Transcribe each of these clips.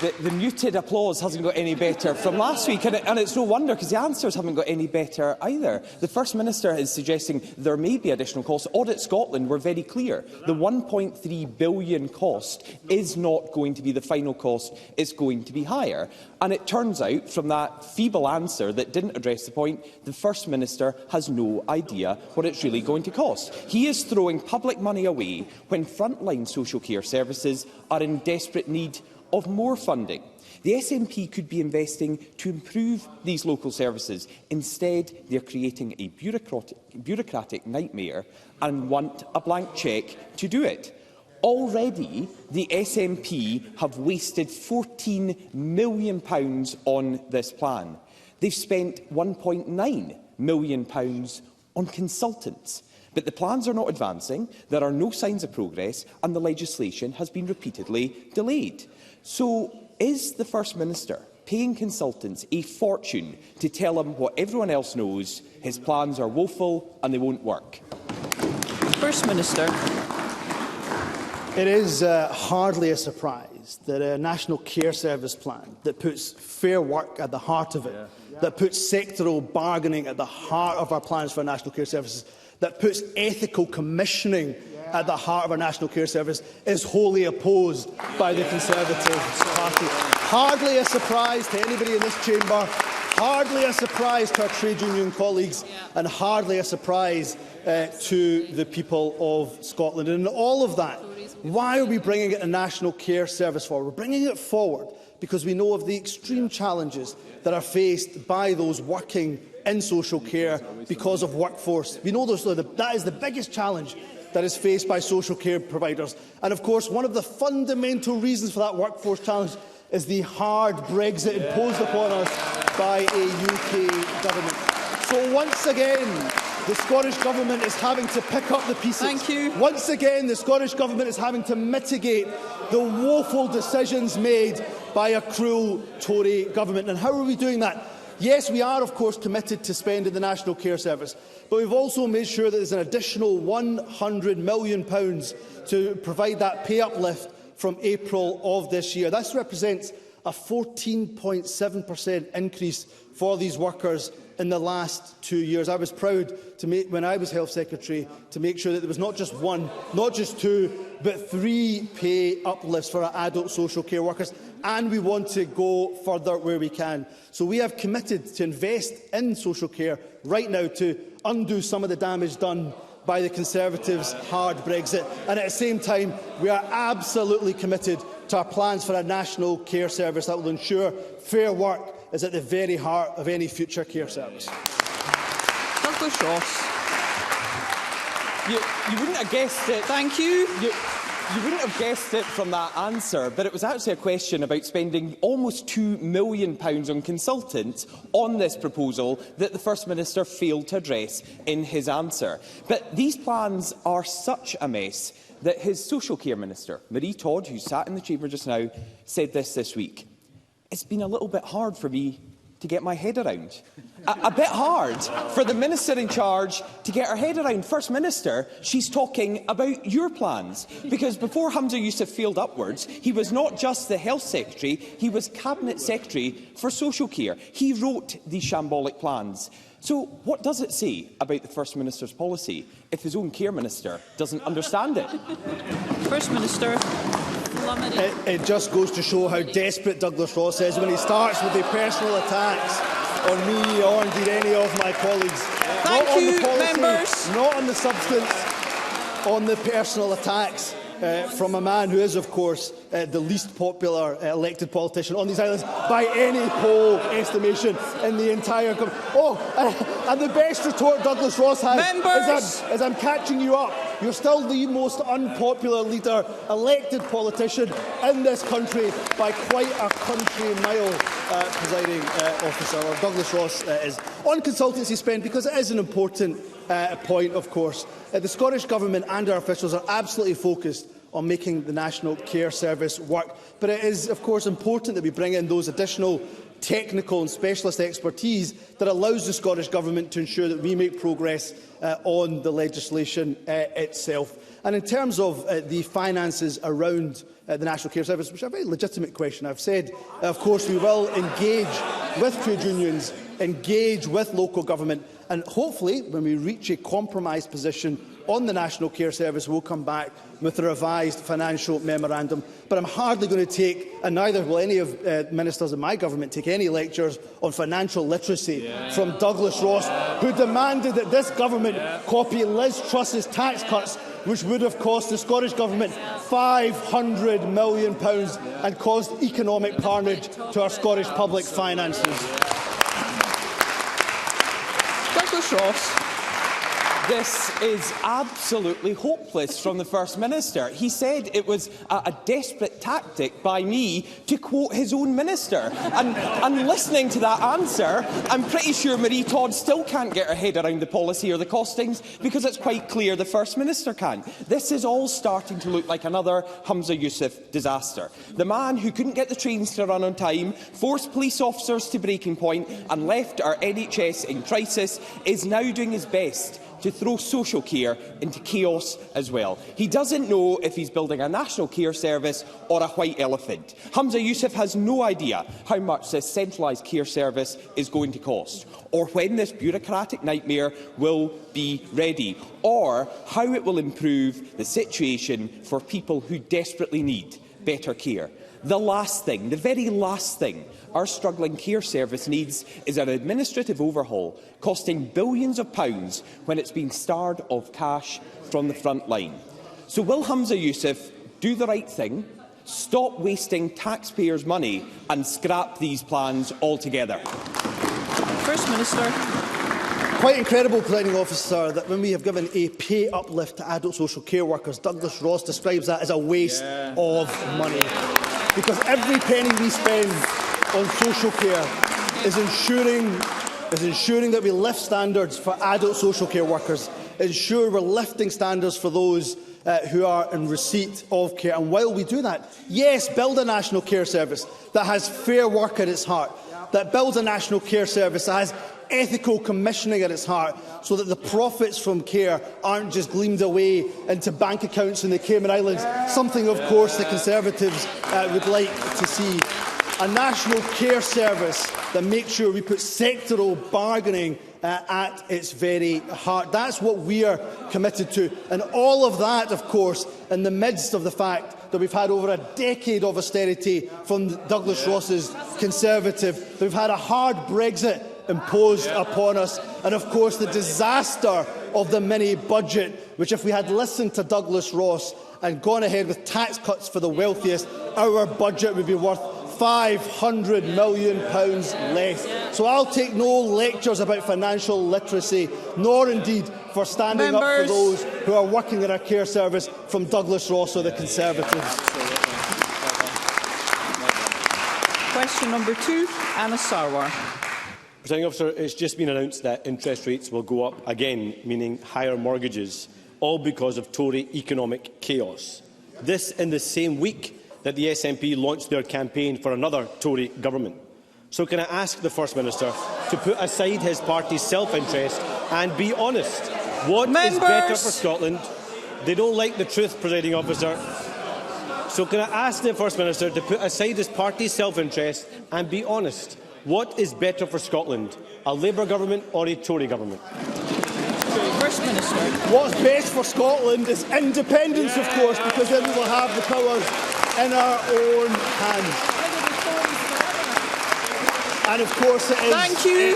the muted applause hasn't got any better from last week, and it's no wonder, because the answers haven't got any better either. The First Minister is suggesting there may be additional costs. Audit Scotland were very clear. The £1.3 billion cost is not going to be the final cost, it's going to be higher. And it turns out, from that feeble answer that didn't address the point, the First Minister has no idea what it's really going to cost. He is throwing public money away when frontline social care services are in desperate need of more funding. The SNP could be investing to improve these local services. Instead, they are creating a bureaucratic nightmare and want a blank cheque to do it. Already, the SNP have wasted £14 million on this plan. They've spent £1.9 million on consultants. But the plans are not advancing, there are no signs of progress, and the legislation has been repeatedly delayed. So, is the First Minister paying consultants a fortune to tell him what everyone else knows? His plans are woeful and they won't work. First Minister. It is hardly a surprise that a National Care Service plan that puts fair work at the heart of it, that puts sectoral bargaining at the heart of our plans for National Care Services, that puts ethical commissioning at the heart of our National Care Service, is wholly opposed by the Conservative Party. Hardly a surprise to anybody in this chamber, hardly a surprise to our trade union colleagues, and hardly a surprise to the people of Scotland. And in all of that, why are we bringing a National Care Service forward? We're bringing it forward because we know of the extreme challenges that are faced by those working in social care because of workforce. We know that is the biggest challenge that is faced by social care providers. And of course, one of the fundamental reasons for that workforce challenge is the hard Brexit imposed upon us by a UK government. So once again, the Scottish Government is having to pick up the pieces. Thank you. Once again, the Scottish Government is having to mitigate the woeful decisions made by a cruel Tory government. And how are we doing that? Yes, we are, of course, committed to spending the National Care Service, but we've also made sure that there's an additional £100 million to provide that pay uplift from April of this year. This represents a 14.7% increase for these workers in the last 2 years. I was proud, when I was Health Secretary, to make sure that there was not just one, not just two, but 3 pay uplifts for our adult social care workers, and we want to go further where we can. So we have committed to invest in social care right now to undo some of the damage done by the Conservatives' hard Brexit, and at the same time we are absolutely committed to our plans for a National Care Service that will ensure fair work is at the very heart of any future care service. Douglas Ross. You wouldn't have guessed it. Thank you. You wouldn't have guessed it from that answer, but it was actually a question about spending almost £2 million on consultants on this proposal that the First Minister failed to address in his answer. But these plans are such a mess that his Social Care Minister, Marie Todd, who sat in the chamber just now, said this week. It's been a little bit hard for me to get my head around. A bit hard for the Minister in charge to get her head around. First Minister, she's talking about your plans. Because before Humza Yousaf failed upwards, he was not just the Health Secretary, he was Cabinet Secretary for Social Care. He wrote these shambolic plans. So what does it say about the First Minister's policy if his own Care Minister doesn't understand it? First Minister. It just goes to show how desperate Douglas Ross is when he starts with the personal attacks on me or indeed any of my colleagues. Thank not you, on the policy, members. not on the substance, on the personal attacks from a man who is, of course, the least popular elected politician on these islands by any poll estimation in the entire country. Oh, and the best retort Douglas Ross has is I'm catching you up. You're still the most unpopular leader, elected politician in this country by quite a country mile, presiding officer, or Douglas Ross is. On consultancy spend, because it is an important point, of course, the Scottish Government and our officials are absolutely focused on making the National Care Service work. But it is, of course, important that we bring in those additional technical and specialist expertise that allows the Scottish Government to ensure that we make progress on the legislation itself. And in terms of the finances around the National Care Service, which is a very legitimate question, I've said, of course, we will engage with trade unions, engage with local government, and hopefully, when we reach a compromise position on the National Care Service, we'll come back with a revised financial memorandum. But I'm hardly going to take, and neither will any of ministers in my government, take any lectures on financial literacy from Douglas Ross, who demanded that this government copy Liz Truss's tax cuts, which would have cost the Scottish Government £500 million and caused economic carnage to our Scottish public finances. Douglas Ross. This is absolutely hopeless from the First Minister. He said it was a desperate tactic by me to quote his own minister. And listening to that answer, I'm pretty sure Marie Todd still can't get her head around the policy or the costings, because it's quite clear the First Minister can. This is all starting to look like another Humza Yousaf disaster. The man who couldn't get the trains to run on time, forced police officers to breaking point and left our NHS in crisis is now doing his best to throw social care into chaos as well. He doesn't know if he's building a national care service or a white elephant. Humza Yousaf has no idea how much this centralised care service is going to cost, or when this bureaucratic nightmare will be ready, or how it will improve the situation for people who desperately need better care. The last thing, the very last thing our struggling care service needs is an administrative overhaul costing billions of pounds when it's been starved of cash from the front line. So will Humza Yousaf do the right thing, stop wasting taxpayers' money and scrap these plans altogether? First Minister. Quite incredible, Presiding Officer, that when we have given a pay uplift to adult social care workers, Douglas Ross describes that as a waste of money. Because every penny we spend on social care is ensuring that we lift standards for adult social care workers, ensure we're lifting standards for those who are in receipt of care. And while we do that, yes, build a national care service that has fair work at its heart, that builds a national care service that has ethical commissioning at its heart, so that the profits from care aren't just gleamed away into bank accounts in the Cayman Islands, something, of course, the Conservatives would like to see. A national care service that makes sure we put sectoral bargaining at its very heart. That's what we are committed to. And all of that, of course, in the midst of the fact that we've had over a decade of austerity from Douglas Ross's Conservative, that we've had a hard Brexit imposed upon us, and of course the disaster of the mini-budget, which, if we had listened to Douglas Ross and gone ahead with tax cuts for the wealthiest, our budget would be worth £500 million less. So I'll take no lectures about financial literacy, nor indeed for standing up for those who are working in our care service from Douglas Ross or the Conservatives. Question number 2, Anna Sarwar. Presiding Officer, it's just been announced that interest rates will go up again, meaning higher mortgages, all because of Tory economic chaos. This in the same week that the SNP launched their campaign for another Tory government. So can I ask the First Minister to put aside his party's self-interest and be honest? What is better for Scotland? They don't like the truth, Presiding Officer. So can I ask the First Minister to put aside his party's self-interest and be honest? What is better for Scotland, a Labour government or a Tory government? First Minister. What's best for Scotland is independence, of course, because then we will have the powers in our own hands. And of course it is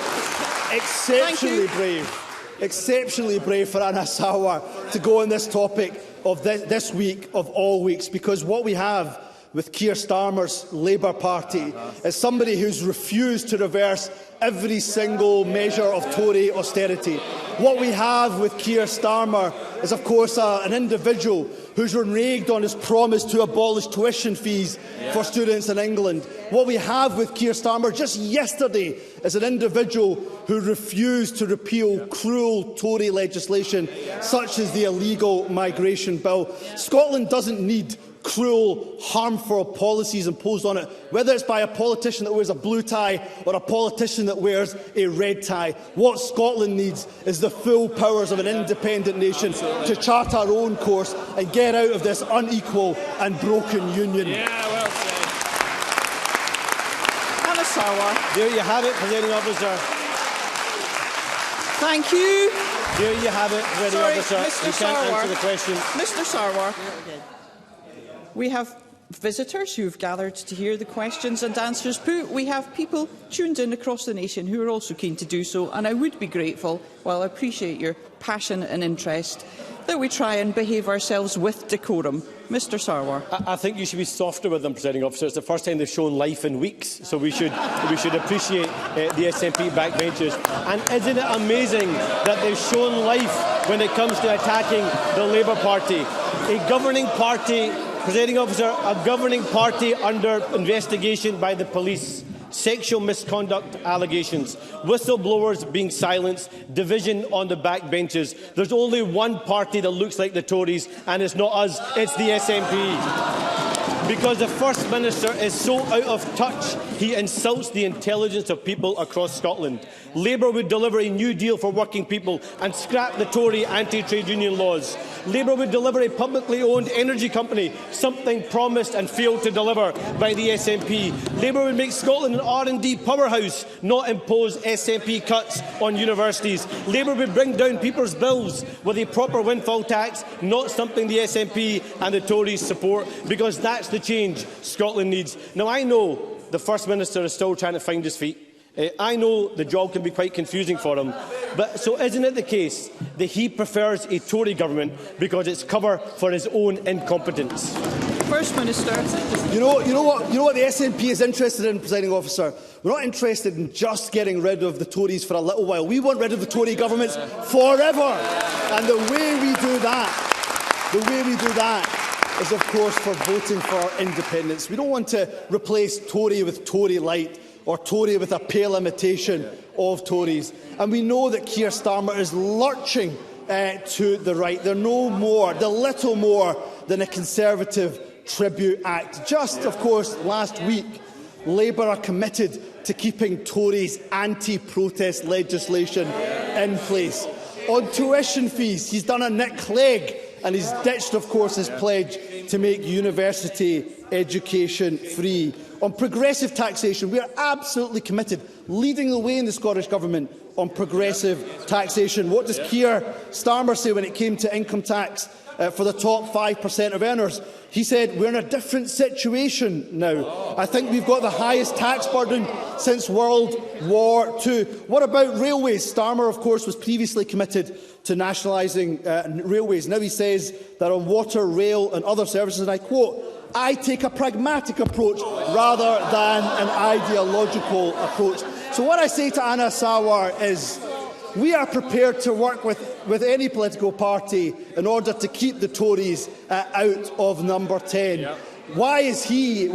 exceptionally brave for Anna Sarwar to go on this topic of this week of all weeks, because what we have with Keir Starmer's Labour Party, as somebody who's refused to reverse every single measure of Tory austerity. What we have with Keir Starmer is, of course, an individual who's reneged on his promise to abolish tuition fees for students in England. What we have with Keir Starmer just yesterday is an individual who refused to repeal cruel Tory legislation, such as the illegal migration bill. Scotland doesn't need cruel, harmful policies imposed on it, whether it's by a politician that wears a blue tie or a politician that wears a red tie. What Scotland needs is the full powers of an independent nation to chart our own course and get out of this unequal and broken union. Anna Sarwar. There you have it, Presiding Officer. Thank you. There you have it, Presiding Officer. Mr. You can't Sarwar. answer the question. Mr. Sarwar. We have visitors who have gathered to hear the questions and answers put. We have people tuned in across the nation who are also keen to do so, and I would be grateful, while I appreciate your passion and interest, that we try and behave ourselves with decorum. Mr. Sarwar. I think you should be softer with them, Presiding Officer. It's the first time they've shown life in weeks, so we should appreciate the SNP backbenchers. And isn't it amazing that they've shown life when it comes to attacking the Labour Party, a governing party, Presiding Officer, a governing party under investigation by the police, sexual misconduct allegations, whistleblowers being silenced, division on the backbenches. There's only one party that looks like the Tories, and it's not us, it's the SNP. Because the First Minister is so out of touch, he insults the intelligence of people across Scotland. Labour would deliver a new deal for working people and scrap the Tory anti-trade union laws. Labour would deliver a publicly owned energy company, something promised and failed to deliver by the SNP. Labour would make Scotland an R&D powerhouse, not impose SNP cuts on universities. Labour would bring down people's bills with a proper windfall tax, not something the SNP and the Tories support, because that's the change Scotland needs. Now, I know the First Minister is still trying to find his feet. I know the job can be quite confusing for him, but so isn't it the case that he prefers a Tory government because it's cover for his own incompetence? First Minister. You know what the SNP is interested in, Presiding Officer? We're not interested in just getting rid of the Tories for a little while. We want rid of the Tory governments forever. And the way we do that is, of course, for voting for independence. We don't want to replace Tory with Tory light, or Tory with a pale imitation of Tories. And we know that Keir Starmer is lurching to the right. They're little more than a Conservative tribute act. Just, of course, last week, Labour are committed to keeping Tories' anti-protest legislation in place. On tuition fees, he's done a Nick Clegg, and he's ditched, of course, his pledge to make university education free. On progressive taxation, we are absolutely committed, leading the way in the Scottish Government on progressive taxation. What does Keir Starmer say when it came to income tax for the top 5% of earners? He said, we're in a different situation now. I think we've got the highest tax burden since World War II. What about railways? Starmer, of course, was previously committed to nationalising railways. Now he says that on water, rail and other services, and I quote, I take a pragmatic approach rather than an ideological approach. So what I say to Anna Sarwar is, we are prepared to work with any political party in order to keep the Tories out of number 10. Yep. Why is Keir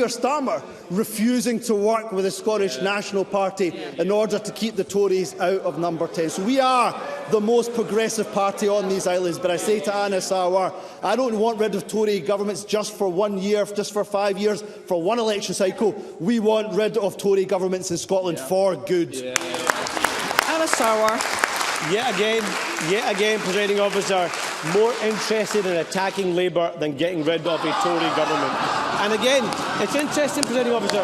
Starmer refusing to work with the Scottish National Party in order to keep the Tories out of number 10? So we are the most progressive party on these islands, but I say to Anna Sarwar, I don't want rid of Tory governments just for 1 year, just for 5 years, for one election cycle. We want rid of Tory governments in Scotland for good. Anna Sarwar. Yet again, Presiding Officer, more interested in attacking Labour than getting rid of a Tory government. And again, it's interesting, Presiding Officer.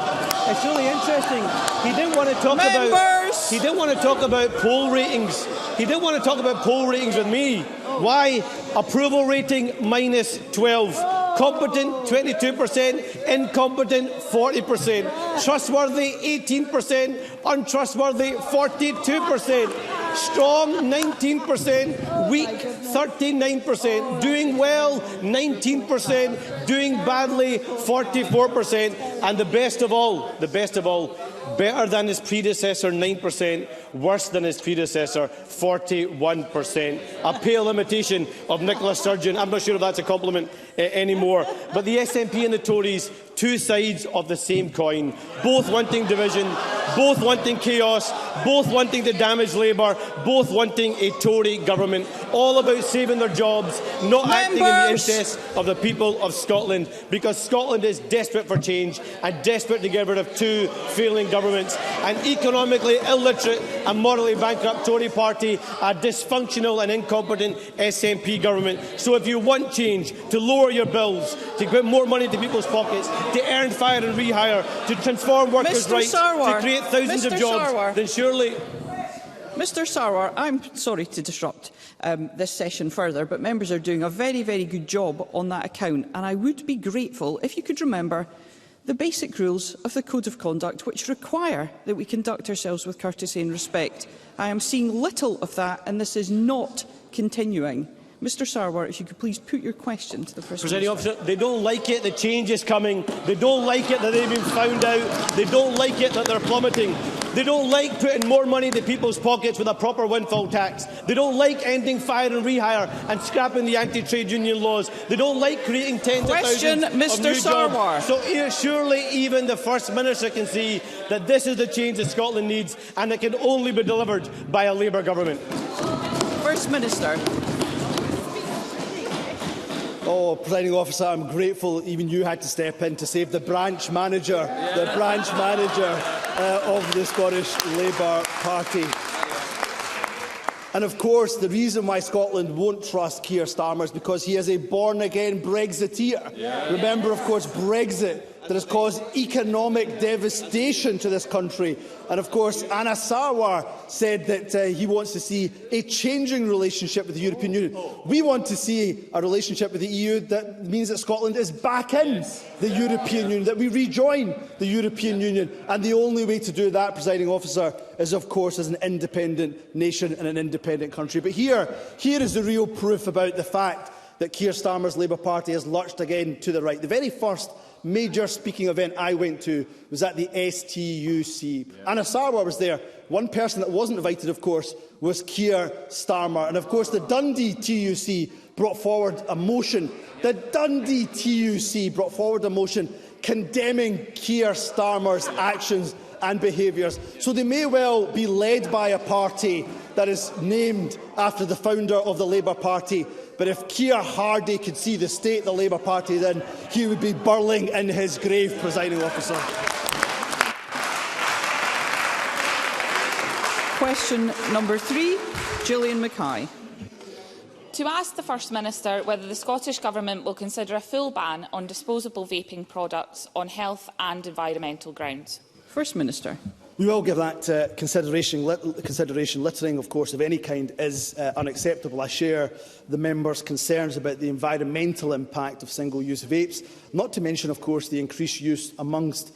It's really interesting. He didn't want to talk about poll ratings. He didn't want to talk about poll ratings with me. Why? Approval rating -12. Competent 22%, incompetent 40%, trustworthy 18%, untrustworthy 42%. Strong 19%, weak 39%, doing well 19%, doing badly 44%, and the best of all, better than his predecessor 9%, worse than his predecessor 41%. A pale imitation of Nicola Sturgeon. I'm not sure if that's a compliment anymore. But the SNP and the Tories, two sides of the same coin, both wanting division, both wanting chaos, both wanting to damage Labour, both wanting a Tory government, all about saving their jobs, not acting in the interests of the people of Scotland, because Scotland is desperate for change and desperate to get rid of two failing governments, an economically illiterate and morally bankrupt Tory party, a dysfunctional and incompetent SNP government. So if you want change, to lower your bills, to put more money into people's pockets, to earn fire and rehire, to transform workers' rights, to create thousands of jobs, then surely... Mr Sarwar, I'm sorry to disrupt this session further, but members are doing a very, very good job on that account, and I would be grateful if you could remember the basic rules of the Code of Conduct, which require that we conduct ourselves with courtesy and respect. I am seeing little of that, and this is not continuing. Mr Sarwar, if you could please put your question to the First Minister. Officer, they don't like it, the change is coming. They don't like it that they've been found out. They don't like it that they're plummeting. They don't like putting more money into people's pockets with a proper windfall tax. They don't like ending fire and rehire and scrapping the anti-trade union laws. They don't like creating tens of thousands of new jobs. So surely even the First Minister can see that this is the change that Scotland needs, and it can only be delivered by a Labour government. First Minister. Oh, Presiding Officer, I'm grateful even you had to step in to save the branch manager, of the Scottish Labour Party. And of course, the reason why Scotland won't trust Keir Starmer is because he is a born-again Brexiteer. Remember, of course, Brexit that has caused economic devastation to this country. And of course, Anna Sarwar said that he wants to see a changing relationship with the European Union. We want to see a relationship with the EU that means that Scotland is back in the European Union, that we rejoin the European Union. And the only way to do that, Presiding Officer, is of course as an independent nation and an independent country. But here is the real proof about the fact that Keir Starmer's Labour Party has lurched again to the right. The very first major speaking event I went to was at the STUC. Anna Sarwar was there. One person that wasn't invited, of course, was Keir Starmer. And of course, the Dundee TUC brought forward a motion. The Dundee TUC brought forward a motion condemning Keir Starmer's actions and behaviours. So they may well be led by a party that is named after the founder of the Labour Party. But if Keir Hardie could see the state of the Labour Party, then he would be burling in his grave, Presiding Officer. Question number 3, Gillian Mackay. To ask the First Minister whether the Scottish Government will consider a full ban on disposable vaping products on health and environmental grounds. First Minister. We will give that consideration. Littering, of course, of any kind is unacceptable. I share the members' concerns about the environmental impact of single-use vapes, not to mention, of course, the increased use amongst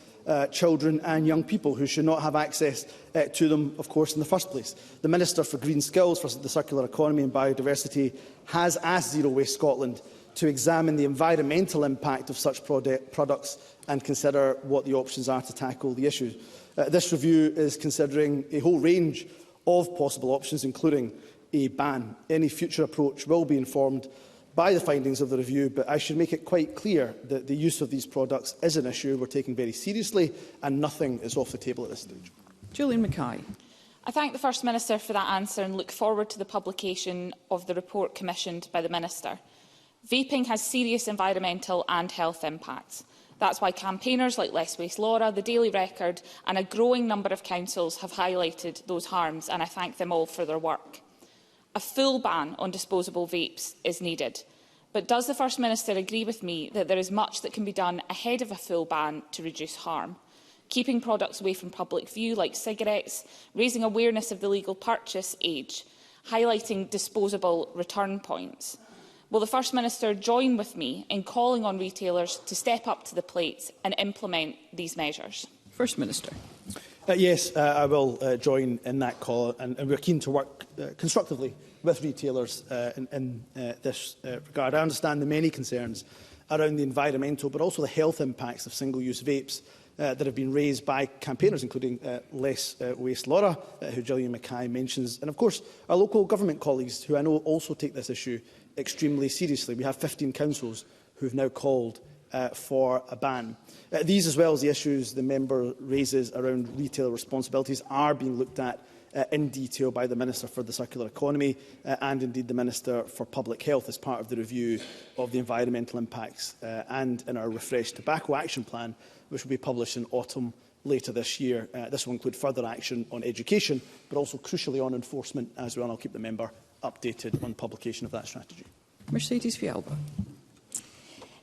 children and young people who should not have access to them, of course, in the first place. The Minister for Green Skills, for the Circular Economy and Biodiversity has asked Zero Waste Scotland to examine the environmental impact of such products and consider what the options are to tackle the issue. This review is considering a whole range of possible options, including a ban. Any future approach will be informed by the findings of the review, but I should make it quite clear that the use of these products is an issue we're taking very seriously, and nothing is off the table at this stage. Gillian Mackay. I thank the First Minister for that answer and look forward to the publication of the report commissioned by the Minister. Vaping has serious environmental and health impacts. That's why campaigners like Less Waste Laura, the Daily Record and a growing number of councils have highlighted those harms, and I thank them all for their work. A full ban on disposable vapes is needed. But does the First Minister agree with me that there is much that can be done ahead of a full ban to reduce harm? Keeping products away from public view, like cigarettes, raising awareness of the legal purchase age, highlighting disposable return points. Will the First Minister join with me in calling on retailers to step up to the plate and implement these measures? First Minister. Yes, I will join in that call, and we're keen to work constructively with retailers in this regard. I understand the many concerns around the environmental but also the health impacts of single-use vapes that have been raised by campaigners, including Less Waste Laura, who Gillian Mackay mentions, and of course our local government colleagues, who I know also take this issue extremely seriously. We have 15 councils who have now called for a ban. These, as well as the issues the member raises around retailer responsibilities, are being looked at in detail by the Minister for the Circular Economy and indeed the Minister for Public Health as part of the review of the environmental impacts and in our refreshed tobacco action plan, which will be published in autumn later this year. This will include further action on education, but also crucially on enforcement as well, and I'll keep the member updated on publication of that strategy. Mercedes Fialba.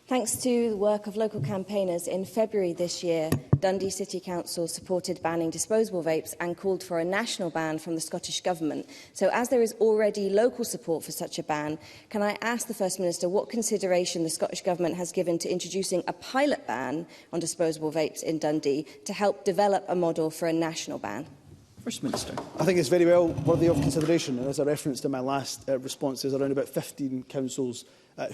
Thanks to the work of local campaigners, in February this year, Dundee City Council supported banning disposable vapes and called for a national ban from the Scottish Government. So, as there is already local support for such a ban, can I ask the First Minister what consideration the Scottish Government has given to introducing a pilot ban on disposable vapes in Dundee to help develop a model for a national ban? First Minister. I think it's very well worthy of consideration. And as I referenced in my last response, there's around about 15 councils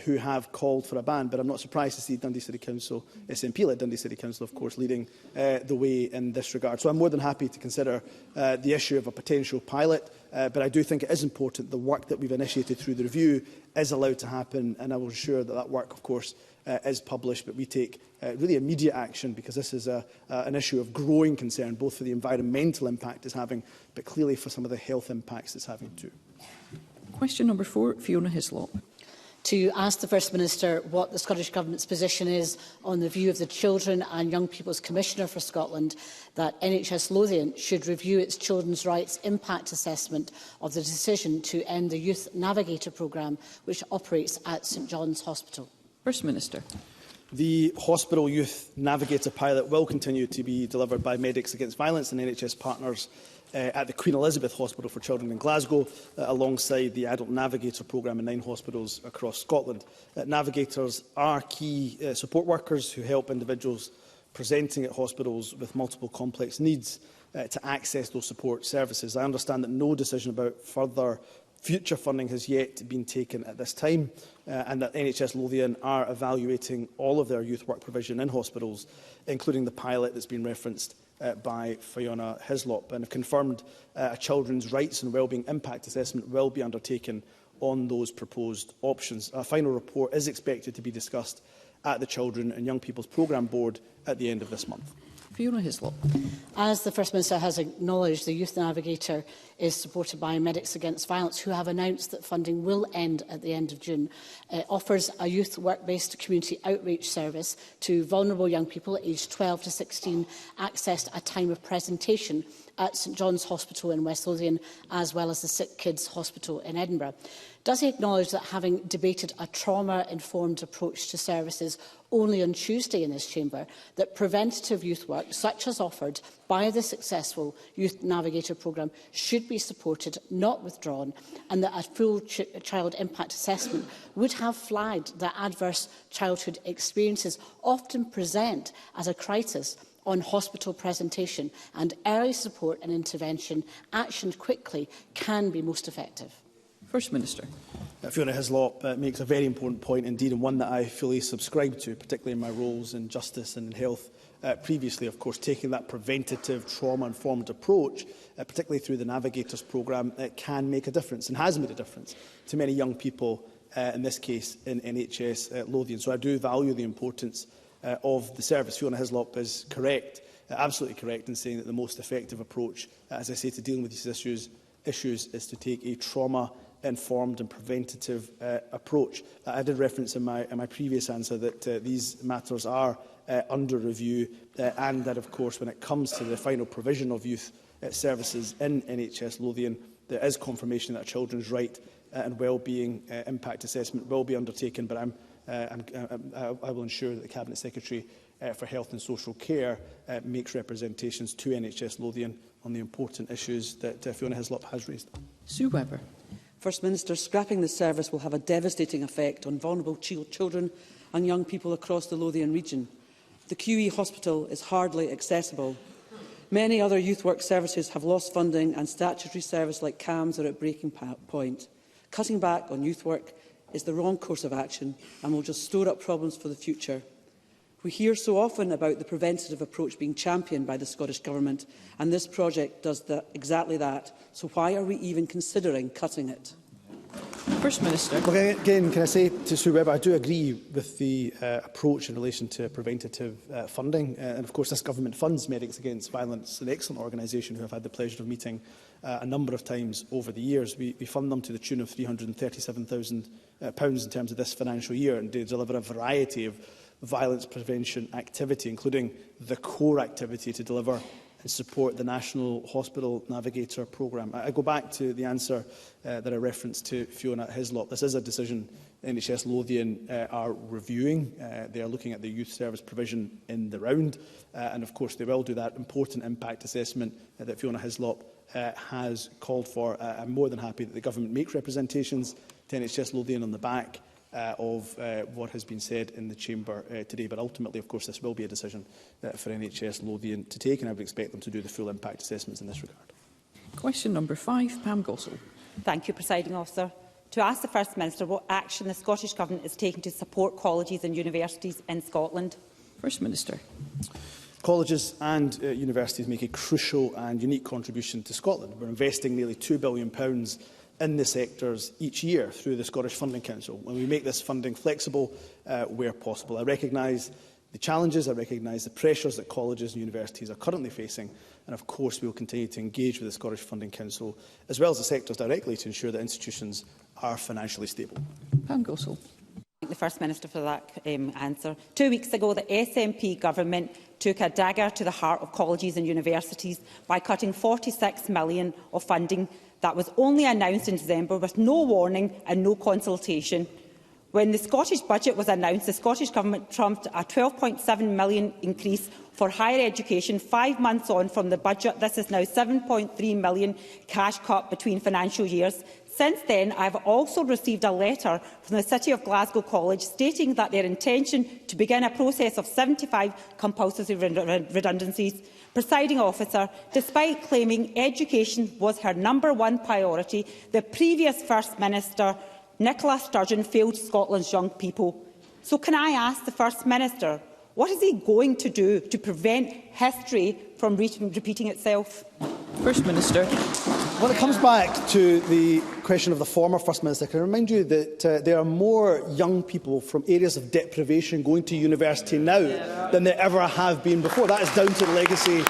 who have called for a ban, but I'm not surprised to see Dundee City Council, SNP-led Dundee City Council, of course, leading the way in this regard. So I'm more than happy to consider the issue of a potential pilot, but I do think it is important the work that we've initiated through the review is allowed to happen, and I will ensure that that work, of course, is published, but we take really immediate action, because this is an issue of growing concern, both for the environmental impact it's having, but clearly for some of the health impacts it's having too. Question number 4, Fiona Hislop. To ask the First Minister what the Scottish Government's position is on the view of the Children and Young People's Commissioner for Scotland that NHS Lothian should review its children's rights impact assessment of the decision to end the Youth Navigator programme, which operates at St John's Hospital. First Minister. The Hospital Youth Navigator pilot will continue to be delivered by Medics Against Violence and NHS partners at the Queen Elizabeth Hospital for Children in Glasgow, alongside the Adult Navigator programme in 9 hospitals across Scotland. Navigators are key support workers who help individuals presenting at hospitals with multiple complex needs to access those support services. I understand that no decision about further future funding has yet been taken at this time, and that NHS Lothian are evaluating all of their youth work provision in hospitals, including the pilot that's been referenced by Fiona Hislop, and have confirmed a children's rights and wellbeing impact assessment will be undertaken on those proposed options. A final report is expected to be discussed at the Children and Young People's Programme Board at the end of this month. Fiona Hislop. As the First Minister has acknowledged, the Youth Navigator is supported by Medics Against Violence, who have announced that funding will end at the end of June. It offers a youth work-based community outreach service to vulnerable young people aged 12 to 16, accessed at a time of presentation at St John's Hospital in West Lothian, as well as the Sick Kids Hospital in Edinburgh. Does he acknowledge that, having debated a trauma-informed approach to services only on Tuesday in this chamber, that preventative youth work, such as offered by the successful Youth Navigator programme, should be supported, not withdrawn, and that a full child impact assessment would have flagged that adverse childhood experiences often present as a crisis on hospital presentation, and early support and intervention, actioned quickly, can be most effective? First Minister. Fiona Hislop makes a very important point indeed, and one that I fully subscribe to, particularly in my roles in justice and in health previously. Of course, taking that preventative, trauma-informed approach, particularly through the Navigators programme, can make a difference and has made a difference to many young people, in this case in NHS Lothian. So I do value the importance of the service. Fiona Hislop is correct, absolutely correct, in saying that the most effective approach, as I say, to dealing with these issues is to take a trauma-informed and preventative approach. I did reference in my previous answer that these matters are under review, and that, of course, when it comes to the final provision of youth services in NHS Lothian, there is confirmation that a children's right and wellbeing impact assessment will be undertaken, but I will ensure that the Cabinet Secretary for Health and Social Care makes representations to NHS Lothian on the important issues that Fiona Hislop has raised. Sue Webber. First Minister, scrapping this service will have a devastating effect on vulnerable children and young people across the Lothian region. The QE hospital is hardly accessible. Many other youth work services have lost funding and statutory services like CAMS are at breaking point. Cutting back on youth work is the wrong course of action and will just store up problems for the future. We hear so often about the preventative approach being championed by the Scottish Government, and this project does exactly that. So why are we even considering cutting it? First Minister. Well, again, can I say to Sue Webber, I do agree with the approach in relation to preventative funding. And of course, this government funds Medics Against Violence, an excellent organisation who I've had the pleasure of meeting a number of times over the years. We fund them to the tune of £337,000 in terms of this financial year, and they deliver a variety of violence prevention activity, including the core activity to deliver and support the National Hospital Navigator programme. I go back to the answer that I referenced to Fiona Hislop. This is a decision NHS Lothian are reviewing. They are looking at the youth service provision in the round, and of course they will do that important impact assessment that Fiona Hislop has called for. I'm more than happy that the Government makes representations to NHS Lothian on the back of what has been said in the Chamber today. But ultimately, of course, this will be a decision for NHS Lothian to take, and I would expect them to do the full impact assessments in this regard. Question number 5, Pam Gossel. Thank you, Presiding Officer. To ask the First Minister what action the Scottish Government is taking to support colleges and universities in Scotland. First Minister. Colleges and universities make a crucial and unique contribution to Scotland. We're investing nearly £2 billion in the sectors each year through the Scottish Funding Council, and we make this funding flexible where possible. I recognise the challenges, I recognise the pressures that colleges and universities are currently facing, and of course we will continue to engage with the Scottish Funding Council as well as the sectors directly to ensure that institutions are financially stable. Pam Gossel. Thank the First Minister for that answer. 2 weeks ago, the SNP government took a dagger to the heart of colleges and universities by cutting £46 million of funding that was only announced in December with no warning and no consultation. When the Scottish budget was announced, the Scottish Government trumped a £12.7 million increase for higher education 5 months on from the budget. This is now £7.3 million cash cut between financial years. Since then, I have also received a letter from the City of Glasgow College stating that their intention to begin a process of 75 compulsory redundancies. Presiding Officer, despite claiming education was her #1 priority, the previous First Minister, Nicola Sturgeon, failed Scotland's young people. So can I ask the First Minister, what is he going to do to prevent history from repeating itself? First Minister. When it comes back to the question of the former First Minister, can I remind you that there are more young people from areas of deprivation going to university now than there ever have been before. That is down to the legacy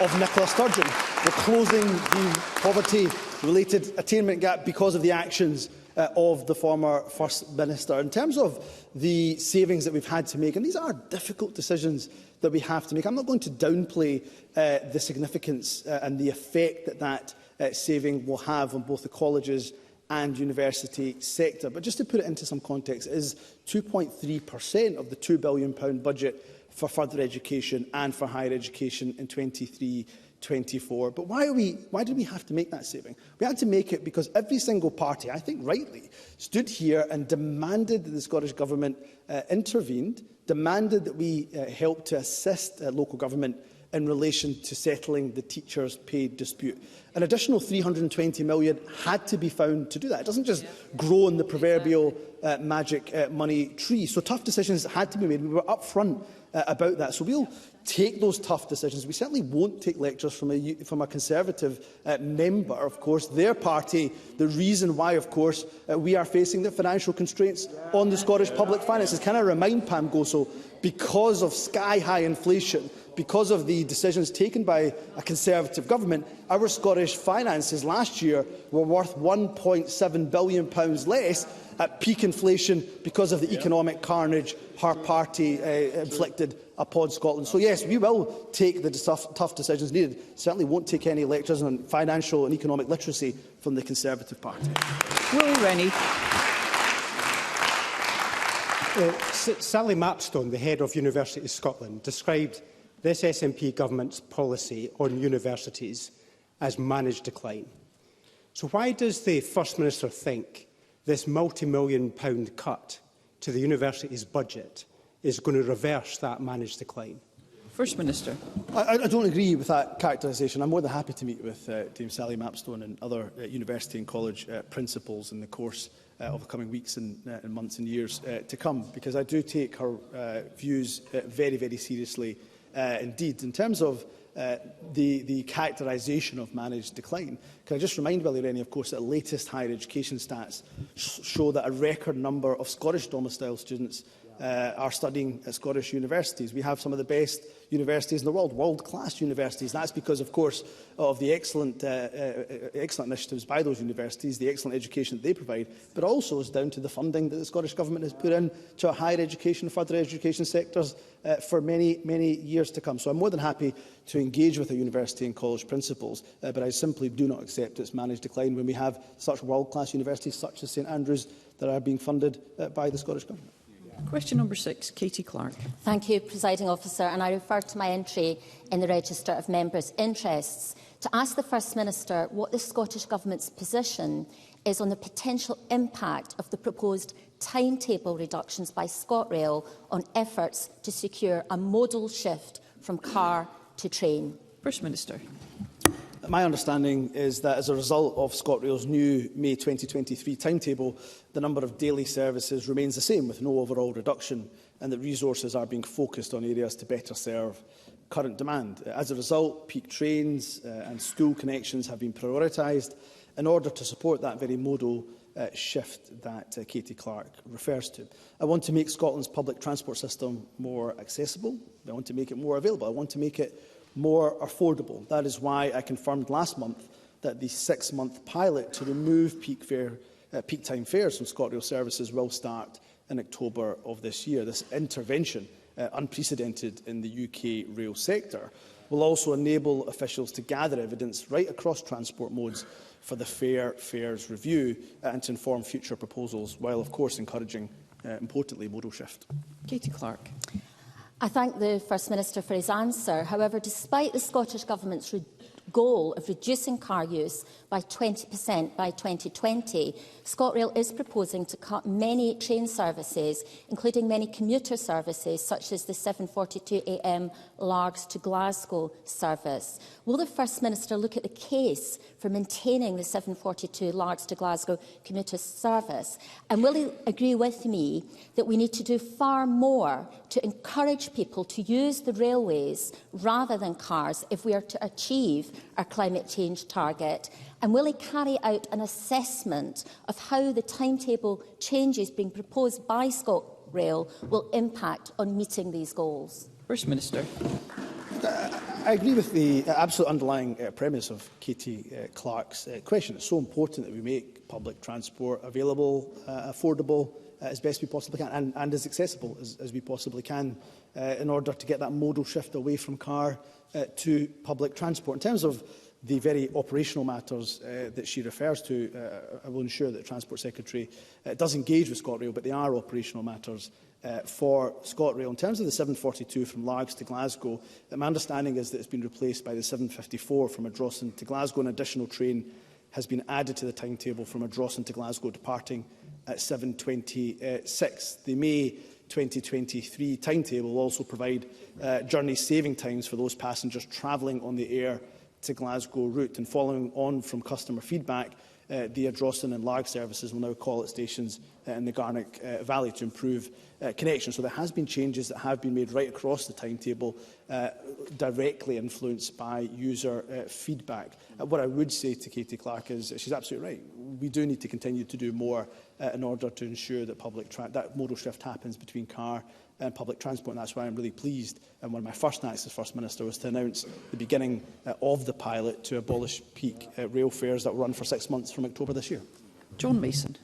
of Nicola Sturgeon. We're closing the poverty-related attainment gap because of the actions of the former First Minister. In terms of the savings that we've had to make, and these are difficult decisions that we have to make, I'm not going to downplay the significance and the effect that that saving will have on both the colleges and university sector. But just to put it into some context, it is 2.3% of the £2 billion budget for further education and for higher education in 23-24. But why did we have to make that saving? We had to make it because every single party, I think rightly, stood here and demanded that the Scottish Government intervened, demanded that we help to assist local government in relation to settling the teachers' pay dispute. An additional £320 million had to be found to do that. It doesn't just grow in the proverbial magic money tree. So tough decisions had to be made. We were upfront about that. So we'll take those tough decisions. We certainly won't take lectures from a Conservative member, of course. Their party, the reason why, of course, we are facing the financial constraints on the Scottish public finances. Can I remind Pam Gossel, because of sky-high inflation, because of the decisions taken by a Conservative government, our Scottish finances last year were worth £1.7 billion less at peak inflation because of the economic carnage her party inflicted upon Scotland. So yes, we will take the tough decisions needed. Certainly won't take any lectures on financial and economic literacy from the Conservative Party. Will Rennie. Sally Mapstone, the head of Universities Scotland, described this SNP government's policy on universities as managed decline. So why does the First Minister think this multi-million-pound cut to the university's budget is going to reverse that managed decline? First Minister. I don't agree with that characterisation. I'm more than happy to meet with Dame Sally Mapstone and other university and college principals in the course of the coming weeks and months and years to come, because I do take her views very, very seriously indeed. In terms of the characterisation of managed decline, can I just remind Willie Rennie, of course, that the latest higher education stats show that a record number of Scottish domicile students are studying at Scottish universities. We have some of the best universities in the world, world-class universities. That's because, of course, of the excellent initiatives by those universities, the excellent education that they provide, but also is down to the funding that the Scottish Government has put into our higher education and further education sectors for many, many years to come. So I'm more than happy to engage with the university and college principals, but I simply do not accept its managed decline when we have such world-class universities such as St Andrews that are being funded by the Scottish Government. Question number 6, Katie Clark. Thank you, Presiding Officer, and I refer to my entry in the Register of Members' Interests to ask the First Minister what the Scottish Government's position is on the potential impact of the proposed timetable reductions by ScotRail on efforts to secure a modal shift from car to train. First Minister. My understanding is that as a result of ScotRail's new May 2023 timetable, the number of daily services remains the same with no overall reduction, and that resources are being focused on areas to better serve current demand. As a result, peak trains and school connections have been prioritised in order to support that very modal shift that Katie Clark refers to. I want to make Scotland's public transport system more accessible. I want to make it more available. I want to make it more affordable. That is why I confirmed last month that the 6-month pilot to remove peak time fares from ScotRail services will start in October of this year. This intervention, unprecedented in the UK rail sector, will also enable officials to gather evidence right across transport modes for the fares review and to inform future proposals, while of course encouraging, importantly, modal shift. Katie Clark. I thank the First Minister for his answer. However, despite the Scottish Government's goal of reducing car use by 20% by 2020, ScotRail is proposing to cut many train services, including many commuter services, such as the 7:42 a.m. Largs to Glasgow service. Will the First Minister look at the case for maintaining the 7:42 Largs to Glasgow commuter service? And will he agree with me that we need to do far more to encourage people to use the railways rather than cars if we are to achieve our climate change target? And will he carry out an assessment of how the timetable changes being proposed by ScotRail will impact on meeting these goals? First Minister. I agree with the absolute underlying premise of Katie Clark's question. It's so important that we make public transport available, affordable, as best we possibly can, and as accessible as we possibly can, in order to get that modal shift away from car to public transport. In terms of the very operational matters that she refers to, I will ensure that the Transport Secretary does engage with ScotRail, but they are operational matters for ScotRail. In terms of the 742 from Largs to Glasgow, my understanding is that it's been replaced by the 754 from Ardrossan to Glasgow. An additional train has been added to the timetable from Ardrossan to Glasgow, departing at 7:26. The May 2023 timetable will also provide journey saving times for those passengers travelling on the Ayr to Glasgow route. And following on from customer feedback, the Ardrossan and Larg services will now call at stations in the Garnock Valley to improve connection. So there has been changes that have been made right across the timetable, directly influenced by user feedback. What I would say to Katie Clark is she's absolutely right. We do need to continue to do more in order to ensure that that modal shift happens between car and public transport. And that's why I'm really pleased. And one of my first acts as First Minister was to announce the beginning of the pilot to abolish peak rail fares that will run for 6 months from October this year. John Mason.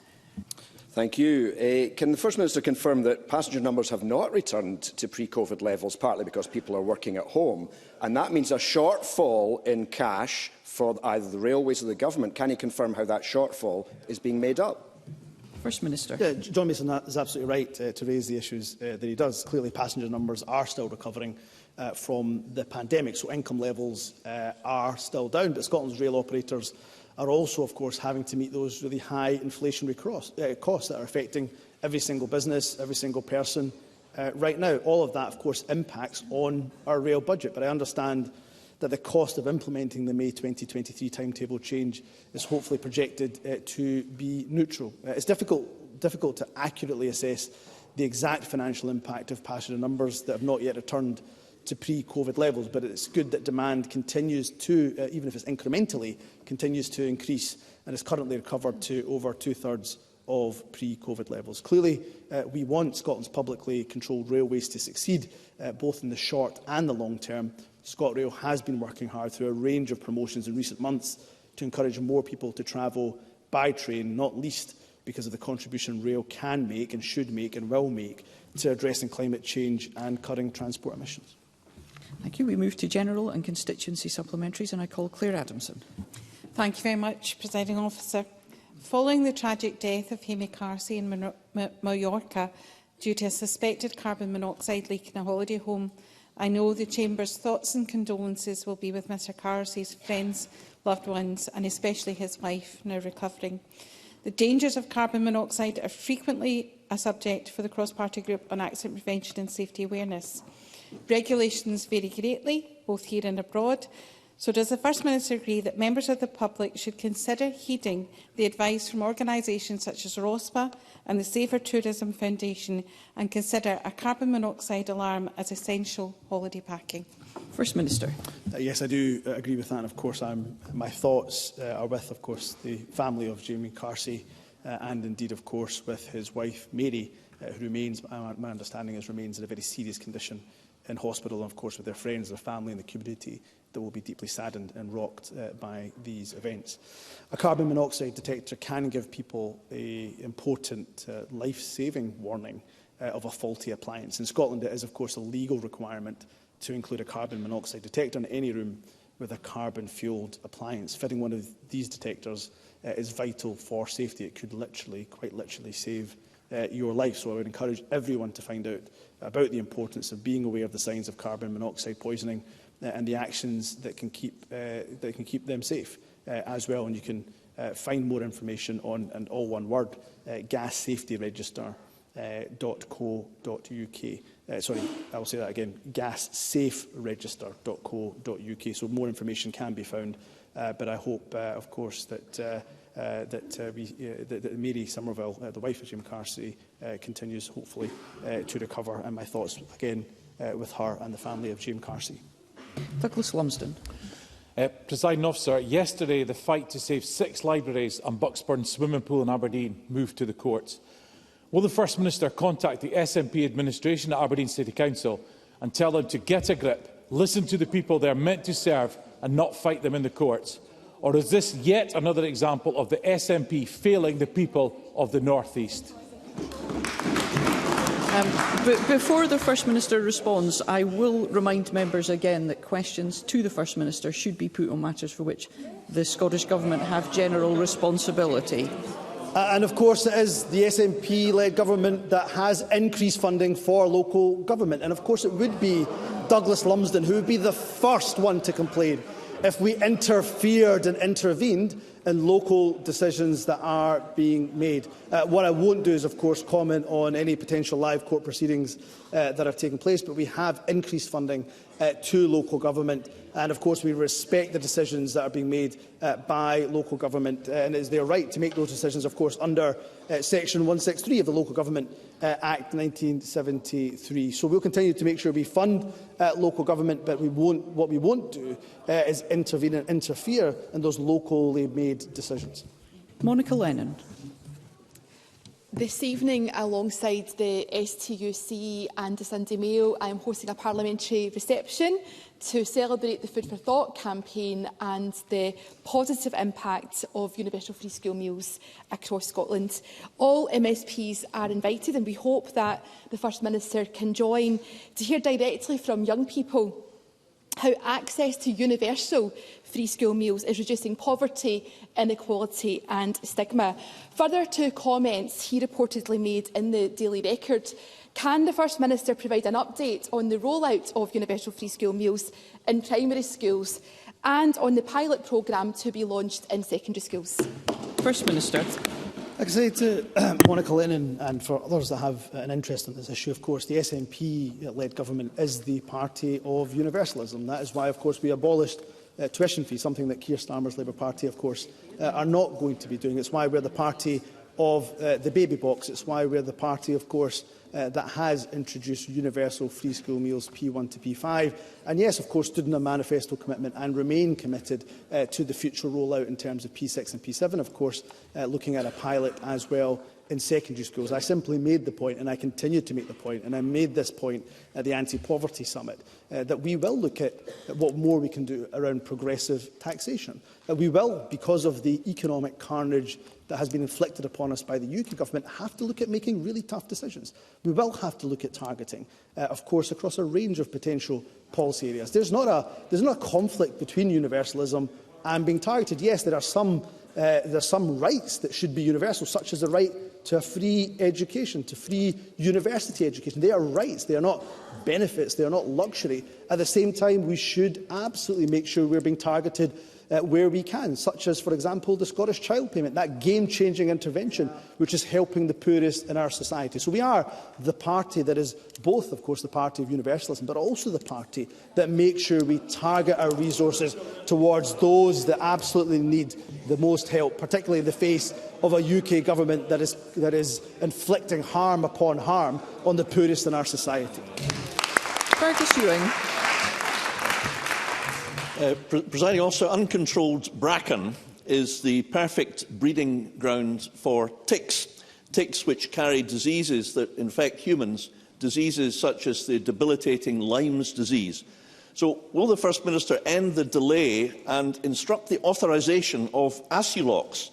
Thank you. Can the First Minister confirm that passenger numbers have not returned to pre-COVID levels, partly because people are working at home, and that means a shortfall in cash for either the railways or the government? Can he confirm how that shortfall is being made up? First Minister. Yeah, John Mason is absolutely right to raise the issues that he does. Clearly, passenger numbers are still recovering from the pandemic, so income levels are still down. But Scotland's rail operators are also, of course, having to meet those really high inflationary costs that are affecting every single business, every single person right now. All of that, of course, impacts on our rail budget, but I understand that the cost of implementing the May 2023 timetable change is hopefully projected to be neutral. It's difficult to accurately assess the exact financial impact of passenger numbers that have not yet returned to pre-COVID levels, but it's good that demand continues to, even if it's incrementally, continues to increase and is currently recovered to over 2/3 of pre-COVID levels. Clearly, we want Scotland's publicly controlled railways to succeed, both in the short and the long term. ScotRail has been working hard through a range of promotions in recent months to encourage more people to travel by train, not least because of the contribution rail can make and should make and will make to addressing climate change and cutting transport emissions. Thank you. We move to general and constituency supplementaries, and I call Claire Adamson. Thank you very much, Presiding Officer. Following the tragic death of Hamey Carsey in Mallorca due to a suspected carbon monoxide leak in a holiday home, I know the Chamber's thoughts and condolences will be with Mr Carsey's friends, loved ones, and especially his wife, now recovering. The dangers of carbon monoxide are frequently a subject for the cross-party group on accident prevention and safety awareness. Regulations vary greatly, both here and abroad. So does the First Minister agree that members of the public should consider heeding the advice from organisations such as ROSPA and the Safer Tourism Foundation and consider a carbon monoxide alarm as essential holiday packing? First Minister. Yes, I do agree with that. And of course, my thoughts are with, of course, the family of Jamie Carsey and indeed, of course, with his wife, Mary, who remains, my understanding is, remains in a very serious condition in hospital, and of course with their friends, their family and the community that will be deeply saddened and rocked by these events. A carbon monoxide detector can give people an important life-saving warning of a faulty appliance. In Scotland, it is of course a legal requirement to include a carbon monoxide detector in any room with a carbon-fuelled appliance. Fitting one of these detectors is vital for safety. It could quite literally save your life. So I would encourage everyone to find out about the importance of being aware of the signs of carbon monoxide poisoning and the actions that can keep them safe as well. And you can find more information on, and all one word, gassafetyregister.co.uk. Sorry, I will say that again, gassaferegister.co.uk. So more information can be found, but I hope, of course, that Mary Somerville, the wife of Jim Carsey, continues hopefully to recover, and my thoughts again with her and the family of Jim Carsey. Douglas Lumsden. Presiding Officer, yesterday the fight to save 6 libraries and Bucksburn swimming pool in Aberdeen moved to the courts. Will the First Minister contact the SNP administration at Aberdeen City Council and tell them to get a grip, listen to the people they are meant to serve and not fight them in the courts? Or is this yet another example of the SNP failing the people of the North East? Before the First Minister responds, I will remind members again that questions to the First Minister should be put on matters for which the Scottish Government have general responsibility. And of course, it is the SNP-led government that has increased funding for local government. And of course, it would be Douglas Lumsden who would be the first one to complain if we interfered and intervened in local decisions that are being made. What I won't do is, of course, comment on any potential live court proceedings that have taken place, but we have increased funding to local government. And, of course, we respect the decisions that are being made by local government, and it is their right to make those decisions, of course, under Section 163 of the Local Government Act 1973. So we'll continue to make sure we fund local government, but what we won't do is intervene and interfere in those locally made decisions. Monica Lennon. This evening, alongside the STUC and the Sunday Mail, I am hosting a parliamentary reception to celebrate the Food for Thought campaign and the positive impact of universal free school meals across Scotland. All MSPs are invited, and we hope that the First Minister can join to hear directly from young people how access to universal free school meals is reducing poverty, inequality and stigma. Further to comments he reportedly made in the Daily Record, can the First Minister provide an update on the rollout of universal free school meals in primary schools and on the pilot programme to be launched in secondary schools? First Minister. I can say to Monica Lennon and for others that have an interest in this issue, of course, the SNP-led government is the party of universalism. That is why, of course, we abolished tuition fees, something that Keir Starmer's Labour Party, of course, are not going to be doing. It's why we're the party of the baby box. It's why we're the party, of course, that has introduced universal free school meals P1 to P5. And yes, of course, stood in a manifesto commitment and remain committed to the future rollout in terms of P6 and P7, of course, looking at a pilot as well in secondary schools. I simply made the point, and I continue to make the point, and I made this point at the Anti-Poverty Summit, that we will look at what more we can do around progressive taxation. That we will, because of the economic carnage that has been inflicted upon us by the UK government, have to look at making really tough decisions. We will have to look at targeting, of course, across a range of potential policy areas. There's not a conflict between universalism and being targeted. Yes, there are some rights that should be universal, such as the right to a free education, to free university education. They are rights, they are not benefits, they are not luxury. At the same time, we should absolutely make sure we're being targeted where we can, such as, for example, the Scottish Child Payment, that game-changing intervention which is helping the poorest in our society. So we are the party that is both, of course, the party of universalism, but also the party that makes sure we target our resources towards those that absolutely need the most help, particularly in the face of a UK government that is inflicting harm upon harm on the poorest in our society. Ferguson. Presiding Officer, uncontrolled bracken is the perfect breeding ground for ticks. Ticks which carry diseases that infect humans, diseases such as the debilitating Lyme's disease. So will the First Minister end the delay and instruct the authorisation of Acilox?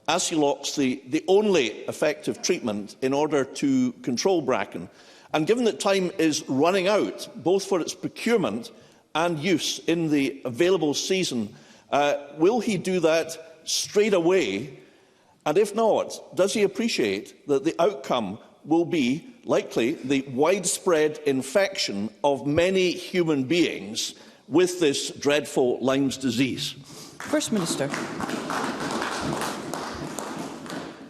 Acilox, the only effective treatment in order to control bracken. And given that time is running out, both for its procurement and use in the available season, will he do that straight away? And if not, does he appreciate that the outcome will be likely the widespread infection of many human beings with this dreadful Lyme's disease? First Minister.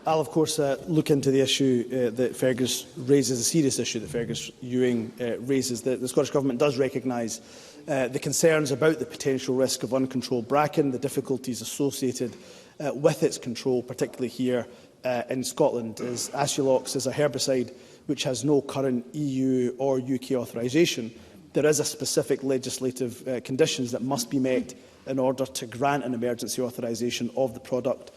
I'll, of course, look into the issue that Fergus raises, a serious issue that Fergus Ewing raises. The Scottish Government does recognise the concerns about the potential risk of uncontrolled bracken, the difficulties associated with its control, particularly here in Scotland, as Acilox is a herbicide which has no current EU or UK authorisation. There is a specific legislative conditions that must be met in order to grant an emergency authorisation of the product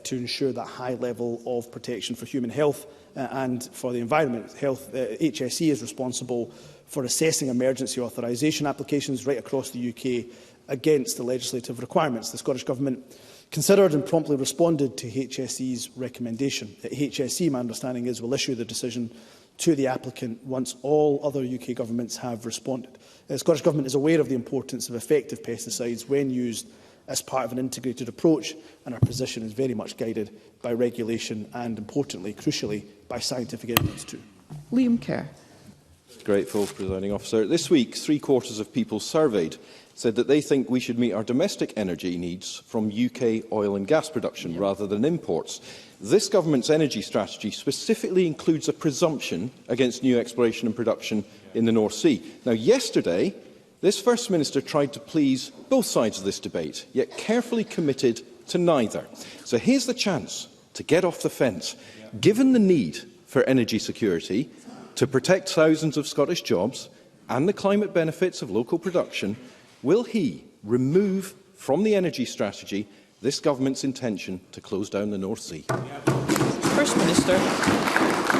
to ensure that high level of protection for human health and for the environment. HSE is responsible for assessing emergency authorisation applications right across the UK against the legislative requirements. The Scottish Government considered and promptly responded to HSE's recommendation. HSE, my understanding is, will issue the decision to the applicant once all other UK governments have responded. The Scottish Government is aware of the importance of effective pesticides when used as part of an integrated approach, and our position is very much guided by regulation and, importantly, crucially, by scientific evidence too. Liam Kerr. Grateful, Presiding Officer. This week, 3/4 of people surveyed said that they think we should meet our domestic energy needs from UK oil and gas production rather than imports. This government's energy strategy specifically includes a presumption against new exploration and production in the North Sea. Now, yesterday, this First Minister tried to please both sides of this debate, yet carefully committed to neither. So here's the chance to get off the fence. Given the need for energy security, to protect thousands of Scottish jobs and the climate benefits of local production, will he remove from the energy strategy this government's intention to close down the North Sea? First Minister.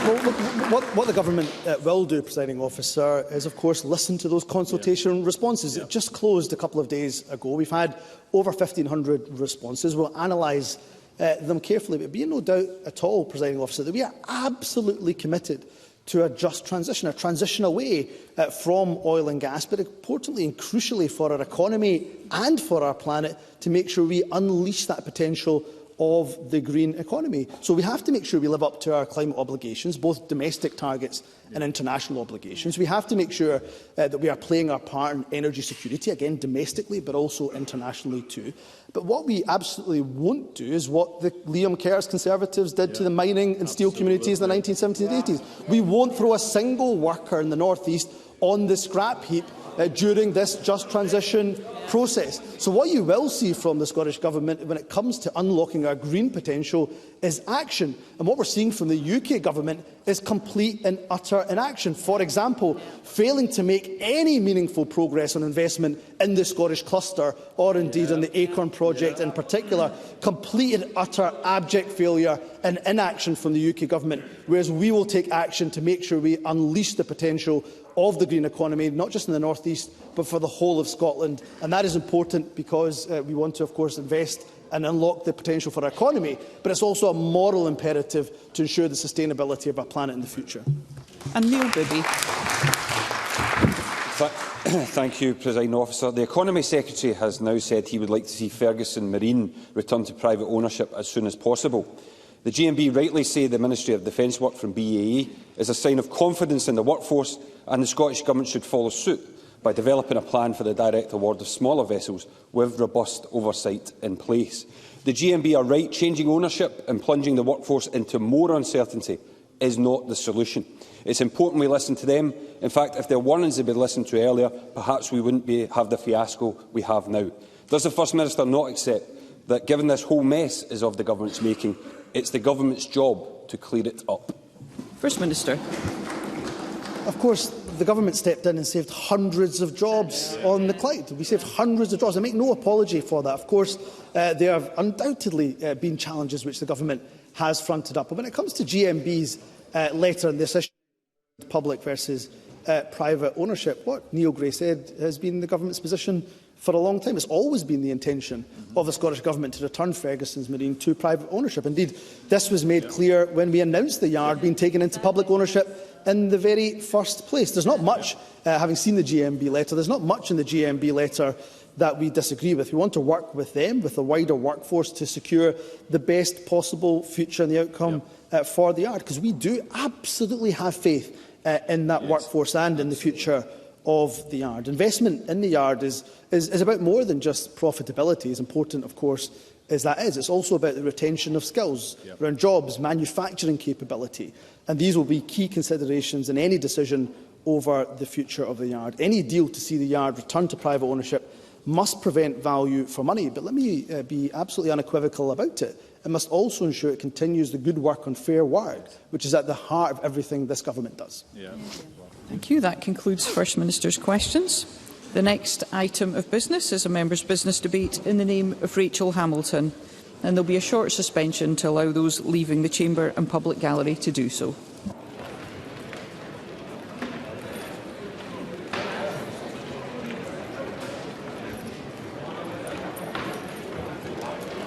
Well, what the government will do, Presiding Officer, is, of course, listen to those consultation responses. It just closed a couple of days ago. We've had over 1,500 responses. We'll analyse them carefully. But be in no doubt at all, Presiding Officer, that we are absolutely committed to a just transition, a transition away from oil and gas, but importantly and crucially for our economy and for our planet, to make sure we unleash that potential of the green economy. So we have to make sure we live up to our climate obligations, both domestic targets and international obligations. We have to make sure that we are playing our part in energy security, again domestically, but also internationally too. But what we absolutely won't do is what the Liam Kerr's Conservatives did to the mining and steel communities in the 1970s and 80s. We won't throw a single worker in the North East on the scrap heap during this just transition process. So what you will see from the Scottish Government when it comes to unlocking our green potential is action. And what we're seeing from the UK Government is complete and utter inaction. For example, failing to make any meaningful progress on investment in the Scottish cluster, or indeed on the Acorn project in particular. Complete and utter abject failure and inaction from the UK Government, whereas we will take action to make sure we unleash the potential of the green economy, not just in the North East, but for the whole of Scotland. And that is important because we want to, of course, invest and unlock the potential for our economy, but it's also a moral imperative to ensure the sustainability of our planet in the future. And Neil Bibby. Thank you, Presiding Officer. The Economy Secretary has now said he would like to see Ferguson Marine return to private ownership as soon as possible. The GMB rightly say the Ministry of Defence work from BAE is a sign of confidence in the workforce, and the Scottish Government should follow suit by developing a plan for the direct award of smaller vessels with robust oversight in place. The GMB are right. Changing ownership and plunging the workforce into more uncertainty is not the solution. It's important we listen to them. In fact, if there weren't to be listened to earlier, perhaps we wouldn't have the fiasco we have now. Does the First Minister not accept that, given this whole mess is of the Government's making, it's the Government's job to clear it up? First Minister. Of course, the Government stepped in and saved hundreds of jobs on the Clyde. We saved hundreds of jobs. I make no apology for that. Of course, there have undoubtedly been challenges which the Government has fronted up. But when it comes to GMB's letter and this issue of public versus private ownership, what Neil Gray said has been the Government's position for a long time. It's always been the intention of the Scottish Government to return Ferguson's Marine to private ownership. Indeed, this was made clear when we announced the yard being taken into public ownership in the very first place. There's not much, having seen the GMB letter, there's not much in the GMB letter that we disagree with. We want to work with them, with the wider workforce, to secure the best possible future and the outcome for the yard, because we do absolutely have faith in that workforce and in the future of the yard. Investment in the yard is about more than just profitability, as important, of course, as that is. It's also about the retention of skills around jobs, manufacturing capability, and these will be key considerations in any decision over the future of the yard. Any deal to see the yard return to private ownership must prevent value for money, but let me be absolutely unequivocal about it. It must also ensure it continues the good work on fair work, which is at the heart of everything this Government does. Thank you. That concludes First Minister's questions. The next item of business is a member's business debate in the name of Rachel Hamilton, and there will be a short suspension to allow those leaving the chamber and public gallery to do so.